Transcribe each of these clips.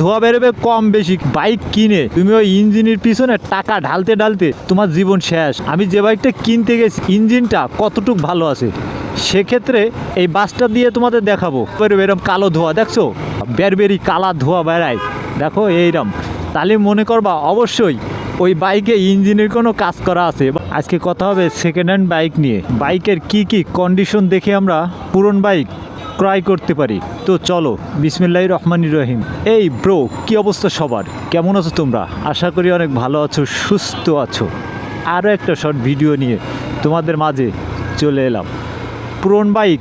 ধোয়া বেরোবে কম বেশি। বাইক কিনে তুমি ওই ইঞ্জিনের পিছনে টাকা ঢালতে ঢালতে তোমার জীবন শেষ। আমি যে বাইকটা কিনতে গেছি ইঞ্জিনটা কতটুক ভালো আছে, সেক্ষেত্রে এই বাসটা দিয়ে তোমাদের দেখাবো। এরকম কালো ধোয়া দেখছো, বেরবেরি কালা ধোয়া বেড়ায়, দেখো এইরকম। তাহলে মনে করবা অবশ্যই ওই বাইকে ইঞ্জিনের কোনো কাজ করা আছে। আজকে কথা হবে সেকেন্ড হ্যান্ড বাইক নিয়ে। বাইকের কি কি কন্ডিশন দেখে আমরা পুরনো বাইক ক্রয় করতে পারি। তো চলো, বিসমিল্লাহির রহমানির রহিম। এই ব্রো, কি অবস্থা সবার, কেমন আছো তোমরা? আশা করি অনেক ভালো আছো, সুস্থ আছো। আরও একটা শর্ট ভিডিও নিয়ে তোমাদের মাঝে চলে এলাম। পুরনো বাইক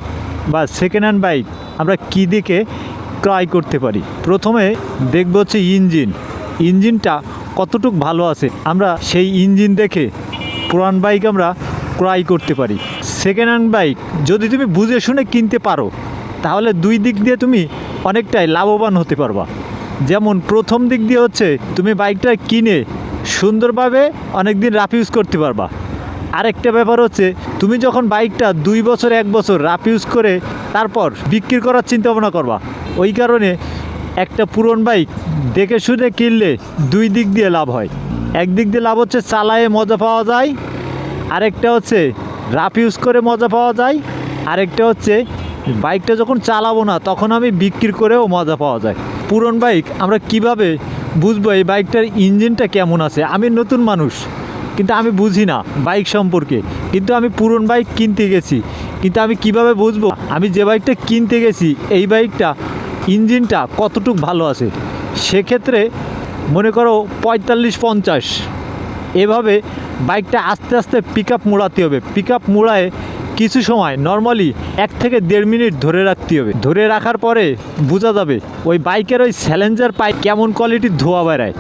বা সেকেন্ড হ্যান্ড বাইক আমরা কী দিকে ক্রয় করতে পারি। প্রথমে দেখব হচ্ছে ইঞ্জিনটা কতটুক ভালো আছে, আমরা সেই ইঞ্জিন দেখে পুরান বাইক আমরা ক্রয় করতে পারি। সেকেন্ড হ্যান্ড বাইক যদি তুমি বুঝে শুনে কিনতে পারো, তাহলে দুই দিক দিয়ে তুমি অনেকটাই লাভবান হতে পারবা। যেমন প্রথম দিক দিয়ে হচ্ছে তুমি বাইকটা কিনে সুন্দরভাবে অনেক দিন রাফ ইউজ করতে পারবা। আরেকটা ব্যাপার হচ্ছে তুমি যখন বাইকটা 2 বছর 1 বছর রাফ ইউজ করে তারপর বিক্রি করার চিন্তা ভাবনা করবা। ওই কারণে একটা পুরনো বাইক দেখে শুনে কিনলে দুই দিক দিয়ে লাভ হয়। একদিক দিয়ে লাভ হচ্ছে চালায়ে মজা পাওয়া যায়, আরেকটা হচ্ছে রাফ ইউজ করে মজা পাওয়া যায়, আরেকটা হচ্ছে বাইকটা যখন চালাবো না তখন আমি বিক্রি করেও মজা পাওয়া যায়। পুরনো বাইক আমরা কিভাবে বুঝবো এই বাইকটার ইঞ্জিনটা কেমন আছে? আমি নতুন মানুষ, কিন্তু আমি বুঝি না বাইক সম্পর্কে, কিন্তু আমি পুরনো বাইক কিনতে গেছি। কিন্তু আমি কিভাবে বুঝবো আমি যে বাইকটা কিনতে গেছি এই বাইকটা ইঞ্জিনটা কতটুক ভালো আছে? সেক্ষেত্রে মনে করো 45-50 এভাবে বাইকটা আস্তে আস্তে পিক আপ মোড়াতে হবে। পিক আপ মোড়ায় কিছু সময় নর্মালি 1 থেকে 1.5 মিনিট ধরে রাখতে হবে। ধরে রাখার পরে বোঝা যাবে ওই বাইকের ওই স্যালেঞ্জার পাইপ কেমন কোয়ালিটির ধোয়া বেড়ায়।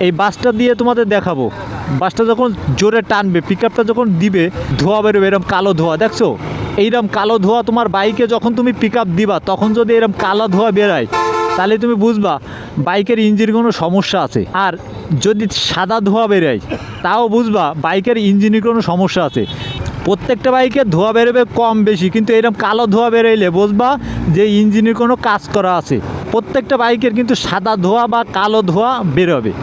এই বাসটা দিয়ে তোমাদের দেখাবো। বাসটা যখন জোরে টানবে, পিক আপটা যখন দিবে, ধোয়া বেরোবে এরকম কালো ধোয়া, দেখছো এইরকম কালো ধোয়া তোমার বাইকে যখন তুমি পিক আপ দিবা তখন যদি এরকম কালো ধোয়া বেরায়, তাহলে তুমি বুঝবা বাইকের ইঞ্জিনের কোনো সমস্যা আছে। আর যদি সাদা ধোয়া বেরোয় তাও বুঝবা বাইকের ইঞ্জিনের কোনো সমস্যা আছে। প্রত্যেকটা বাইকে ধোয়া বেরোবে কম বেশি, কিন্তু এরকম কালো ধোয়া বেরোইলে বুঝবা যে ইঞ্জিনের কোনো কাজ করা আছে। প্রত্যেকটা বাইকের কিন্তু সাদা ধোয়া বা কালো ধোয়া বেরোবে।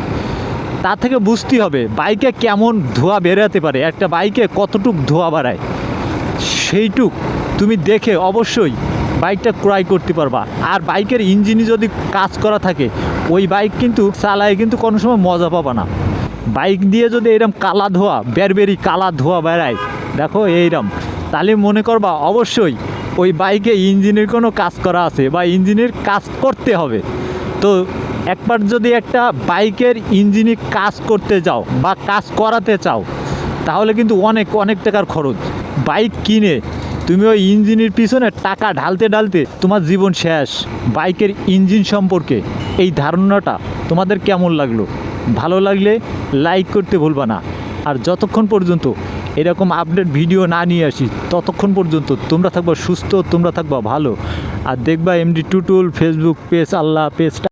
তা থেকে বুঝতে হবে বাইকে কেমন ধোয়া বেরোতে পারে, একটা বাইকে কতটুক ধোয়া বাড়ায়, সেইটুক তুমি দেখে অবশ্যই বাইকটা ক্রয় করতে পারবা। আর বাইকের ইঞ্জিনে যদি কাজ করা থাকে ওই বাইক কিন্তু চালায় কিন্তু কোনো সময় মজা পাবা না। বাইক দিয়ে যদি এরম কালা ধোয়া বেরবেরি কালা ধোয়া বেড়ায়, দেখো এইরকম, তাহলে মনে করবা অবশ্যই ওই বাইকে ইঞ্জিনের কোনো কাজ করা আছে বা ইঞ্জিনের কাজ করতে হবে। তো একবার যদি একটা বাইকের ইঞ্জিনে কাজ করতে যাও বা কাজ করাতে চাও, তাহলে কিন্তু অনেক অনেক টাকার খরচ। বাইক কিনে তুমি ওই ইঞ্জিনের পিছনে টাকা ঢালতে ঢালতে তোমার জীবন শেষ। বাইকের ইঞ্জিন সম্পর্কে এই ধারণাটা তোমাদের কেমন লাগলো? ভালো লাগলে লাইক করতে ভুলবা না। আর যতক্ষণ পর্যন্ত এরকম আপডেট ভিডিও না নিয়ে আসি ততক্ষণ পর্যন্ত তোমরা থাকবা সুস্থ, তোমরা থাকবা ভালো। আর দেখবা এমডি টুটুল ফেসবুক পেজ, আল্লাহ পেজটা